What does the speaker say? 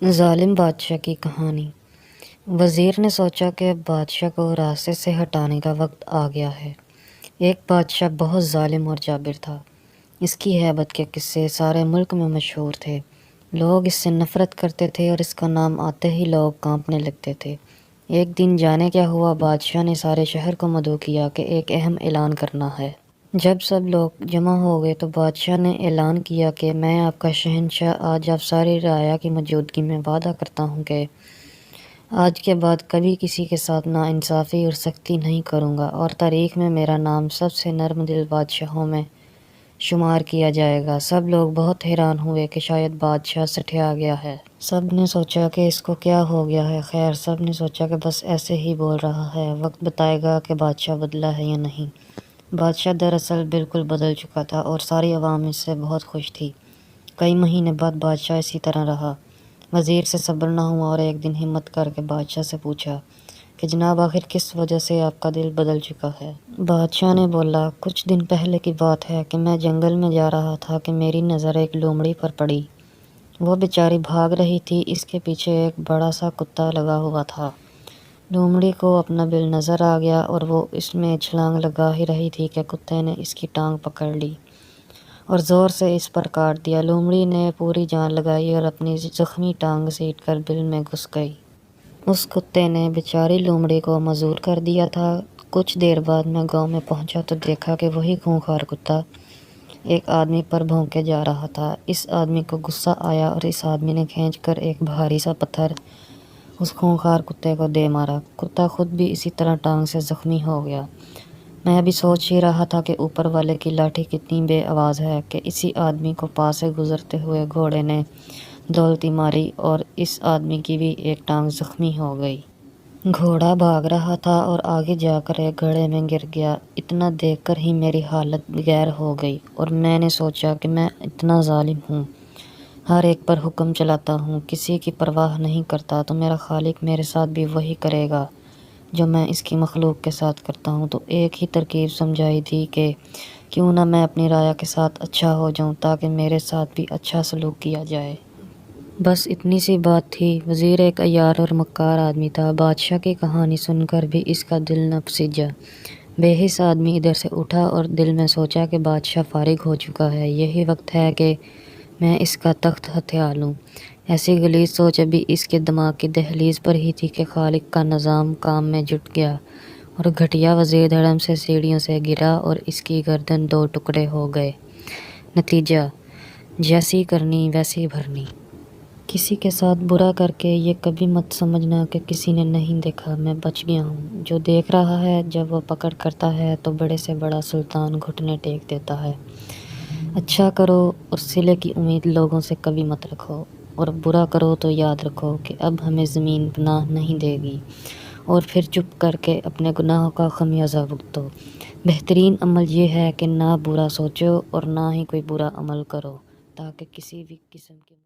ظالم بادشاہ کی کہانی۔ وزیر نے سوچا کہ اب بادشاہ کو راستے سے ہٹانے کا وقت آ گیا ہے۔ ایک بادشاہ بہت ظالم اور جابر تھا۔ اس کی ہیبت کے قصے سارے ملک میں مشہور تھے۔ لوگ اس سے نفرت کرتے تھے اور اس کا نام آتے ہی لوگ کانپنے لگتے تھے۔ ایک دن جانے کیا ہوا، بادشاہ نے سارے شہر کو مدعو کیا کہ ایک اہم اعلان کرنا ہے۔ جب سب لوگ جمع ہو گئے تو بادشاہ نے اعلان کیا کہ میں آپ کا شہنشاہ آج آپ ساری رعایا کی موجودگی میں وعدہ کرتا ہوں کہ آج کے بعد کبھی کسی کے ساتھ ناانصافی اور سختی نہیں کروں گا، اور تاریخ میں میرا نام سب سے نرم دل بادشاہوں میں شمار کیا جائے گا۔ سب لوگ بہت حیران ہوئے کہ شاید بادشاہ سٹھیا گیا ہے۔ سب نے سوچا کہ اس کو کیا ہو گیا ہے۔ خیر، سب نے سوچا کہ بس ایسے ہی بول رہا ہے، وقت بتائے گا کہ بادشاہ بدلا ہے یا نہیں۔ بادشاہ دراصل بالکل بدل چکا تھا اور ساری عوام اس سے بہت خوش تھی۔ کئی مہینے بعد بادشاہ اسی طرح رہا۔ وزیر سے صبر نہ ہوا اور ایک دن ہمت کر کے بادشاہ سے پوچھا کہ جناب، آخر کس وجہ سے آپ کا دل بدل چکا ہے؟ بادشاہ نے بولا، کچھ دن پہلے کی بات ہے کہ میں جنگل میں جا رہا تھا کہ میری نظر ایک لومڑی پر پڑی۔ وہ بیچاری بھاگ رہی تھی، اس کے پیچھے ایک بڑا سا کتا لگا ہوا تھا۔ لومڑی کو اپنا بل نظر آ گیا اور وہ اس میں چھلانگ لگا ہی رہی تھی کہ کتے نے اس کی ٹانگ پکڑ لی اور زور سے اس پر کاٹ دیا۔ لومڑی نے پوری جان لگائی اور اپنی زخمی ٹانگ سیٹ کر بل میں گھس گئی۔ اس کتے نے بیچاری لومڑی کو معذور کر دیا تھا۔ کچھ دیر بعد میں گاؤں میں پہنچا تو دیکھا کہ وہی خونخوار کتا ایک آدمی پر بھونکے جا رہا تھا۔ اس آدمی کو غصہ آیا اور اس آدمی نے کھینچ کر ایک بھاری سا پتھر اس خونخوار کتے کو دے مارا۔ کتا خود بھی اسی طرح ٹانگ سے زخمی ہو گیا۔ میں ابھی سوچ ہی رہا تھا کہ اوپر والے کی لاٹھی کتنی بے آواز ہے کہ اسی آدمی کو پاس سے گزرتے ہوئے گھوڑے نے دولتی ماری اور اس آدمی کی بھی ایک ٹانگ زخمی ہو گئی۔ گھوڑا بھاگ رہا تھا اور آگے جا کر ایک گڑھے میں گر گیا۔ اتنا دیکھ کر ہی میری حالت بغیر ہو گئی اور میں نے سوچا کہ میں اتنا ظالم ہوں، ہر ایک پر حکم چلاتا ہوں، کسی کی پرواہ نہیں کرتا، تو میرا خالق میرے ساتھ بھی وہی کرے گا جو میں اس کی مخلوق کے ساتھ کرتا ہوں۔ تو ایک ہی ترکیب سمجھائی تھی کہ کیوں نہ میں اپنی رعایا کے ساتھ اچھا ہو جاؤں تاکہ میرے ساتھ بھی اچھا سلوک کیا جائے۔ بس اتنی سی بات تھی۔ وزیر ایک عیار اور مکار آدمی تھا۔ بادشاہ کی کہانی سن کر بھی اس کا دل نہ پسیجا۔ بے حس آدمی ادھر سے اٹھا اور دل میں سوچا کہ بادشاہ فارغ ہو چکا ہے، یہی وقت ہے کہ میں اس کا تخت ہتھیا لوں۔ ایسی غلیظ سوچ ابھی اس کے دماغ کی دہلیز پر ہی تھی کہ خالق کا نظام کام میں جٹ گیا اور گھٹیا وزیر دھڑم سے سیڑھیوں سے گرا اور اس کی گردن دو ٹکڑے ہو گئے۔ نتیجہ، جیسی کرنی ویسی بھرنی۔ کسی کے ساتھ برا کر کے یہ کبھی مت سمجھنا کہ کسی نے نہیں دیکھا، میں بچ گیا ہوں۔ جو دیکھ رہا ہے جب وہ پکڑ کرتا ہے تو بڑے سے بڑا سلطان گھٹنے ٹیک دیتا ہے۔ اچھا کرو اور صلے کی امید لوگوں سے کبھی مت رکھو، اور برا کرو تو یاد رکھو کہ اب ہمیں زمین پناہ نہیں دے گی، اور پھر چپ کر کے اپنے گناہوں کا خمیازہ بھگتو۔ بہترین عمل یہ ہے کہ نہ برا سوچو اور نہ ہی کوئی برا عمل کرو، تاکہ کسی بھی قسم کی